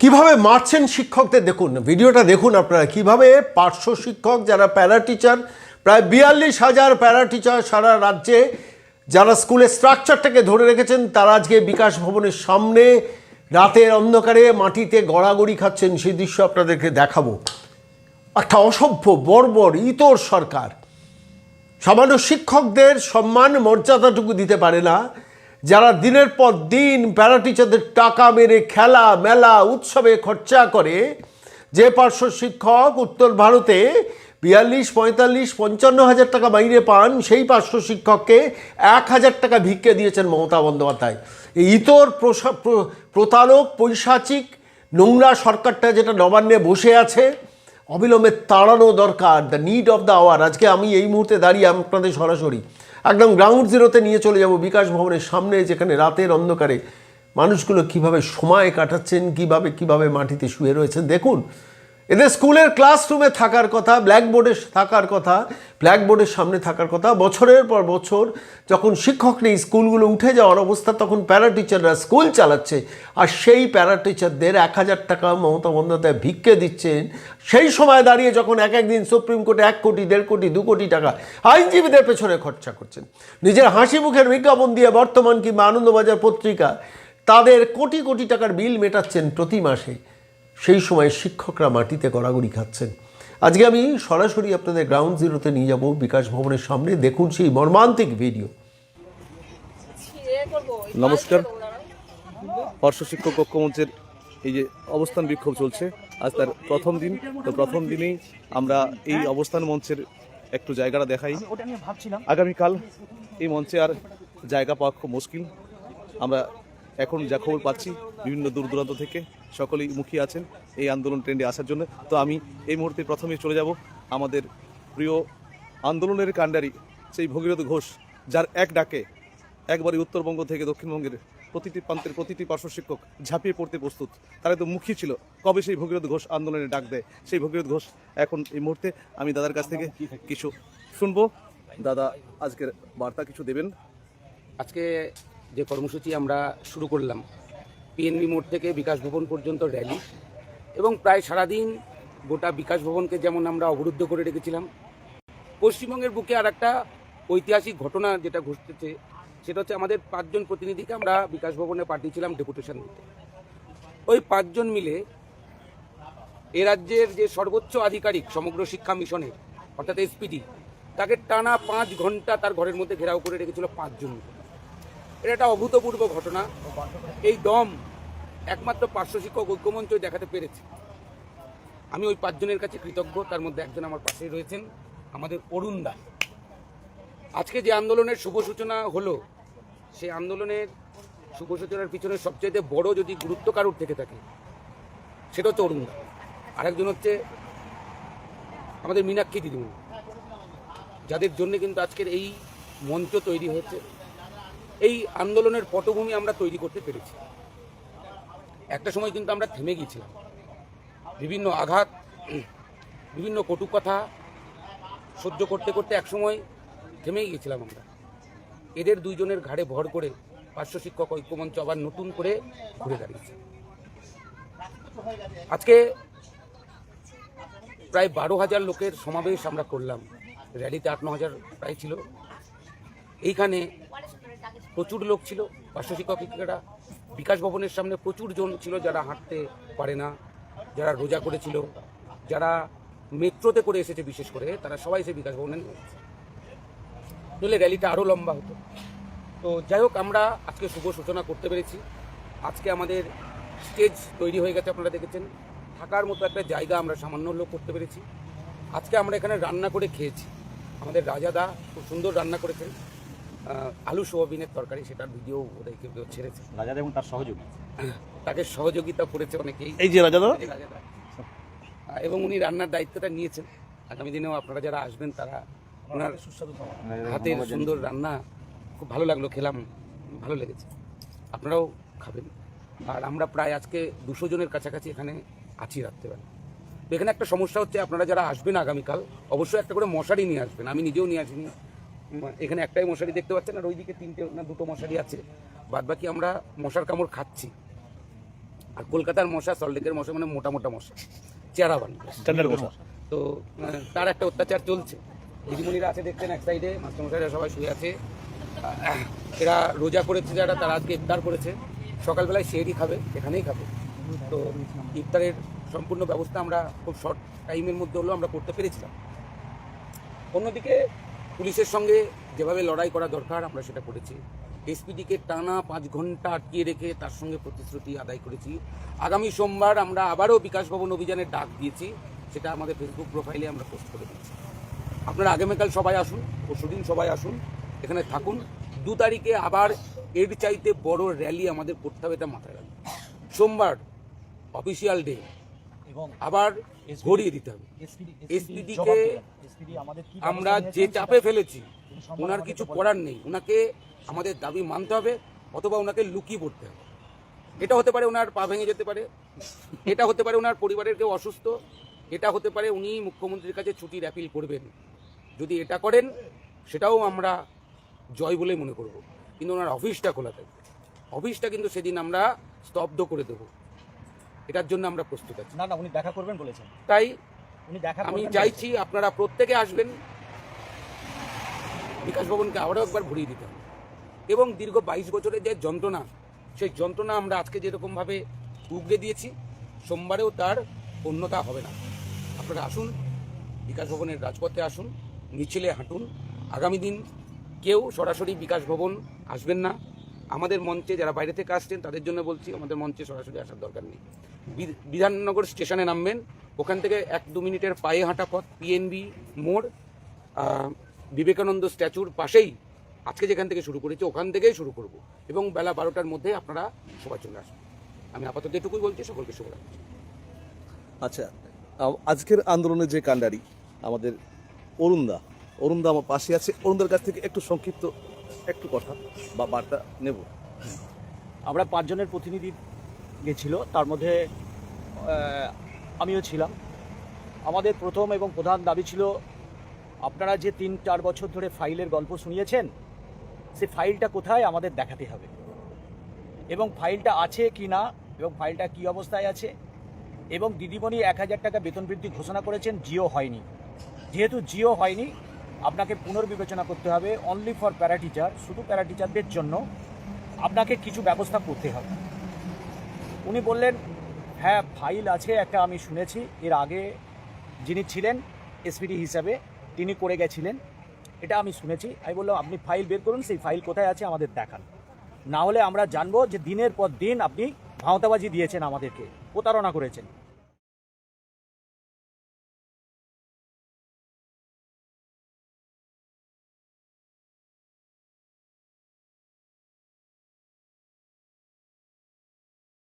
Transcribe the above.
কিভাবে মারছেন শিক্ষকদের দেখুন, ভিডিওটা দেখুন আপনারা। কিভাবে পার্শ্ব শিক্ষক যারা প্যারা টিচার, প্রায় 42,000 প্যারা টিচার সারা রাজ্যে যারা স্কুলের স্ট্রাকচারটাকে ধরে রেখেছেন, তারা আজকে বিকাশ ভবনের সামনে রাতের অন্ধকারে মাটিতে গড়াগড়ি খাচ্ছেন। সেই দৃশ্য আপনাদেরকে দেখাবো। একটা অসভ্য বর্বর ইতর সরকার সামান্য শিক্ষকদের সম্মান মর্যাদাটুকু দিতে পারে না, যারা দিনের পর দিন প্যারা টিচারদের টাকা মেরে খেলা মেলা উৎসবে খরচা করে। যে পার্শ্ব শিক্ষক উত্তর ভারতে 42, 45, 55,000 টাকা মাইনে পান, সেই পার্শ্ব শিক্ষককে 1,000 টাকা ভিক্ষে দিয়েছেন মমতা বন্দ্যোপাধ্যায়। এই ইতর প্রতারক পৈশাচিক নোংরা সরকারটা যেটা নবান্নে বসে আছে, অবিলম্বে তাড়ানো দরকার। The need of the hour. আজকে আমি এই মুহূর্তে দাঁড়িয়ে আপনাদের সরাসরি একদম গ্রাউন্ড জিরোতে নিয়ে চলে যাব, বিকাশ ভবনের সামনে, যেখানে রাতের অন্ধকারে মানুষগুলো কিভাবে সময় কাটাচ্ছেন, কিভাবে মাটিতে শুয়ে রয়েছেন। দেখুন, এদের স্কুলের ক্লাসরুমে থাকার কথা, ব্ল্যাকবোর্ডে থাকার কথা, ব্ল্যাকবোর্ডের সামনে থাকার কথা। বছরের পর বছর যখন শিক্ষক নেই, স্কুলগুলো উঠে যাওয়ার অবস্থা, তখন প্যারা টিচাররা স্কুল চালাচ্ছে। আর সেই প্যারা টিচারদের 1,000 টাকা মমতা বন্দ্যোপাধ্যায় ভিক্ষে দিচ্ছেন। সেই সময় দাঁড়িয়ে যখন একদিন সুপ্রিম কোর্টে 1 কোটি, 1.5 কোটি, 2 কোটি টাকা আইনজীবীদের পেছনে খরচা করছেন, নিজের হাসি মুখের বিজ্ঞাপন দিয়ে বর্তমান কিংবা আনন্দবাজার পত্রিকা তাদের কোটি কোটি টাকার বিল মেটাচ্ছেন প্রতি মাসে, সেই সময় শিক্ষকরা মাটিতে গড়াগড়ি খাচ্ছেন। আজকে আমি সরাসরি আপনাদের গ্রাউন্ড জিরোতে নিয়ে যাব, বিকাশ ভবনের সামনে। দেখুন সেই মর্মান্তিক ভিডিও। নমস্কার। পার্শ্ব শিক্ষক ঐক্যমঞ্চের এই যে অবস্থান বিক্ষোভ চলছে, আজ তার প্রথম দিন। তো প্রথম দিনেই আমরা এই অবস্থান মঞ্চের একটু জায়গাটা দেখাই। আগামীকাল এই মঞ্চে আর জায়গা পাওয়া খুব মুশকিল। আমরা এখন যা খবর পাচ্ছি, বিভিন্ন দূর দূরান্ত থেকে সকলেই মুখিয়ে আছেন এই আন্দোলন ট্রেন্ডে আসার জন্য। তো আমি এই মুহূর্তে প্রথমে চলে যাব আমাদের প্রিয় আন্দোলনের কাণ্ডারি সেই ভগীরথ ঘোষ, যার এক ডাকে একবারই উত্তরবঙ্গ থেকে দক্ষিণবঙ্গের প্রতিটি প্রান্তের প্রতিটি পার্শ্ব শিক্ষক ঝাঁপিয়ে পড়তে প্রস্তুত। তারা তো মুখিয়ে ছিল কবে সেই ভগীরথ ঘোষ আন্দোলনের ডাক দেয়। সেই ভগীরথ ঘোষ এখন এই মুহূর্তে আমি দাদার কাছ থেকে কিছু শুনবো। দাদা, আজকের বার্তা কিছু দেবেন? আজকে যে কর্মসূচি আমরা শুরু করলাম, পিএনবি মোড় থেকে বিকাশ ভবন পর্যন্ত র্যালি, এবং প্রায় সারাদিন গোটা বিকাশ ভবনকে যেমন আমরা অবরুদ্ধ করে রেখেছিলাম, পশ্চিমবঙ্গের বুকে আর একটা ঐতিহাসিক ঘটনা যেটা ঘটতেছে, সেটা হচ্ছে আমাদের 5 জন প্রতিনিধিকে আমরা বিকাশ ভবনে পাঠিয়েছিলাম ডেপুটেশন দিতে। ওই 5 জন মিলে এ রাজ্যের যে সর্বোচ্চ আধিকারিক সমগ্র শিক্ষা মিশনের, অর্থাৎ এসপিডি, তাকে টানা 5 ঘন্টা তার ঘরের মধ্যে ঘেরাও করে রেখেছিল 5 জন। এটা একটা অভূতপূর্ব ঘটনা। এই দম একমাত্র পার্শ্ব শিক্ষক ঐক্যমঞ্চই দেখাতে পেরেছে। আমি ওই 5 জনের কাছে কৃতজ্ঞ। তার মধ্যে একজন আমার পাশেই রয়েছেন, আমাদের অরুণ দা। আজকে যে আন্দোলনের শুভ সূচনা হলো, সেই আন্দোলনের শুভ সূচনার পিছনে সবচেয়ে বড় যদি গুরুত্ব কারোর থেকে থাকে, সেটা হচ্ছে অরুণ দা। আরেকজন হচ্ছে আমাদের মীনাক্ষী দিদিমণি, যাদের জন্য কিন্তু আজকের এই মঞ্চ তৈরি হয়েছে। এই আন্দোলনের পটভূমি আমরা তৈরি করতে পেরেছি। একটা সময় কিন্তু আমরা থেমে গিয়েছিলাম, বিভিন্ন আঘাত, বিভিন্ন কটু কথা সহ্য করতে করতে একসময় থেমেই গিয়েছিলাম আমরা। এদের 2 জনের ঘাড়ে ভর করে পার্শ্ব শিক্ষক ঐক্যমঞ্চ আবার নতুন করে ঘুরে দাঁড়িয়েছে। আজকে প্রায় 12,000 লোকের সমাবেশ আমরা করলাম। র্যালিতে 8-9,000 প্রায় ছিল। এইখানে প্রচুর লোক ছিল। পার্শ্ব শিক্ষকেরা বিকাশ ভবনের সামনে প্রচুর জন ছিল, যারা হাঁটতে পারে না, যারা রোজা করেছিল, যারা মেট্রোতে করে এসেছে, বিশেষ করে তারা সবাই সে বিকাশ ভবনে নেমেছে। নইলে র্যালিটা আরও লম্বা হতো। তো যাই হোক, আমরা আজকে শুভ সূচনা করতে পেরেছি। আজকে আমাদের স্টেজ তৈরি হয়ে গেছে, আপনারা দেখেছেন। থাকার মতো একটা জায়গা আমরা সামান্য হলেও করতে পেরেছি। আজকে আমরা এখানে রান্না করে খেয়েছি। আমাদের রাজাদা খুব সুন্দর রান্না করেছেন, আলু সোয়াবিনের তরকারি, সেটার ভিডিও ওদের কেউ ছেড়েছে। রাজাদা এবং তার সহযোগী, তাকে সহযোগিতা করেছে অনেকেই। এই যে রাজাদা, এবং উনি রান্নার দায়িত্বটা নিয়েছেন। আগামী দিনেও আপনারা যারা আসবেন, তারা ওনার সুস্বাদু হাতের সুন্দর রান্না খুব ভালো লাগলো, খেলাম, ভালো লেগেছে। আপনারাও খাবেন। আর আমরা প্রায় আজকে 200 জনের কাছাকাছি এখানে আছি রাত্রেবেলা। তো এখানে একটা সমস্যা হচ্ছে, আপনারা যারা আসবেন আগামীকাল, অবশ্যই একটা করে মশারি নিয়ে আসবেন। আমি নিজেও নিয়ে আসিনি। এখানে একটাই মশারি দেখতে পাচ্ছেন, আর ওইদিকে 3টে না 2টো মশারি আছে। বাদ বাকি আমরা মশার কামড় খাচ্ছি। আর কলকাতার মশা, সল্টলেকের মশা মানে মোটা মোটা মশা, চেহারা বান স্ট্যান্ডার্ড বসা। তো তার একটা অত্যাচার চলছে। দিদিমণিরা আছে দেখছেন এক সাইডে, মাস্টারমশাইরা সবাই শুয়ে আছে। এরা রোজা করেছে যারা, তারা আজকে ইফতার করেছে, সকালবেলায় সেহরি খাবে, এখানেই খাবে। তো ইফতারের সম্পূর্ণ ব্যবস্থা আমরা খুব শর্ট টাইমের মধ্যে হলেও আমরা করতে পেরেছিলাম। অন্যদিকে পুলিশের সঙ্গে যেভাবে লড়াই করা দরকার আমরা সেটা করেছি। এসপিডিকে টানা 5 ঘন্টা আটকিয়ে রেখে তার সঙ্গে প্রতিশ্রুতি আদায় করেছি। আগামী সোমবার আমরা আবারও বিকাশ ভবন অভিযানের ডাক দিয়েছি, সেটা আমাদের ফেসবুক প্রোফাইলে আমরা পোস্ট করে দিচ্ছি। আপনারা আগামীকাল সবাই আসুন, পরশুদিন সবাই আসুন, এখানে থাকুন। 2 তারিখে আবার এর চাইতে বড় র্যালি আমাদের করতে হবে, এটা মাথায় রাখবেন। সোমবার অফিসিয়াল ডে, এবং আবার ঘুরিয়ে দিতে হবে। এসপিডিকে আমরা যে চাপে ফেলেছি, ওনার কিছু করার নেই, ওনাকে আমাদের দাবি মানতে হবে, অথবা ওনাকে লুকিয়ে পড়তে হবে। এটা হতে পারে ওনার পা ভেঙে যেতে পারে, এটা হতে পারে ওনার পরিবারের কেউ অসুস্থ, এটা হতে পারে উনি মুখ্যমন্ত্রীর কাছে ছুটির অ্যাপিল করবেন। যদি এটা করেন সেটাও আমরা জয় বলে মনে করব, কিন্তু ওনার অফিসটা খোলা থাকবে। অফিসটা কিন্তু সেদিন আমরা স্তব্ধ করে দেব, এটার জন্য আমরা প্রস্তুত আছি। না উনি দেখা করবেন বলেছেন, তাই উনি দেখা আমি করবেন চাইছি আপনারা প্রত্যেকে আসবেন, বিকাশ ভবনকে আবারও একবার ঘুরিয়ে দিতে হবে। এবং দীর্ঘ 22 বছরের যে যন্ত্রণা, সেই যন্ত্রণা আমরা আজকে যেরকমভাবে উগড়ে দিয়েছি, সোমবারেও তার অন্যতা হবে না। আপনারা আসুন, বিকাশ ভবনের রাজপথে আসুন, মিছিলে হাঁটুন। আগামী দিন কেউ সরাসরি বিকাশ ভবন আসবেন না। আমাদের মঞ্চে যারা বাইরে থেকে আসছেন তাদের জন্য বলছি, আমাদের মঞ্চে সরাসরি আসার দরকার নেই। বিধাননগর স্টেশনে নামবেন, ওখান থেকে 1-2 মিনিটের পায়ে হাঁটা পথ, পিএনবি মোড়, বিবেকানন্দ স্ট্যাচুর পাশেই আজকে যেখান থেকে শুরু করেছি ওখান থেকেই শুরু করব, এবং বেলা 12টার মধ্যে আপনারা সবাই চলে আসবেন। আমি আপাতত এটুকুই বলছি, সকলকে শুভরাত্রি। আচ্ছা, আজকের আন্দোলনের যে কাণ্ডারি আমাদের অরুণদা আমার পাশে আছে। অরুণদার কাছ থেকে একটু সংক্ষিপ্ত একটু কথা বা বার্তা নেব। আমরা 5 জনের প্রতিনিধি গেছিল, তার মধ্যে আমিও ছিলাম। আমাদের প্রথম এবং প্রধান দাবি ছিল, আপনারা যে 3-4 বছর ধরে ফাইলের গল্প শুনিয়েছেন, সে ফাইলটা কোথায় আমাদের দেখাতে হবে, এবং ফাইলটা আছে কি না, এবং ফাইলটা কি অবস্থায় আছে। এবং দিদিমণি 1000 টাকা বেতন বৃদ্ধি ঘোষণা করেছেন, জিও হয়নি। যেহেতু জিও হয়নি, আপনাকে পুনর্বিবেচনা করতে হবে। অনলি ফর প্যারা টিচার, শুধু প্যারা টিচারদের জন্য আপনাকে কিছু ব্যবস্থা করতে হবে। উনি বললেন, হ্যাঁ ফাইল আছে একটা, আমি শুনেছি এর আগে যিনি ছিলেন এসপিডি হিসাবে তিনি করে গেছিলেন, এটা আমি শুনেছি। আমি বললাম, আপনি ফাইল বের করুন, সেই ফাইল কোথায় আছে আমাদের দেখান, না হলে আমরা জানবো যে দিনের পর দিন আপনি ভাঁওতাবাজি দিয়েছেন, আমাদেরকে প্রতারণা করেছেন।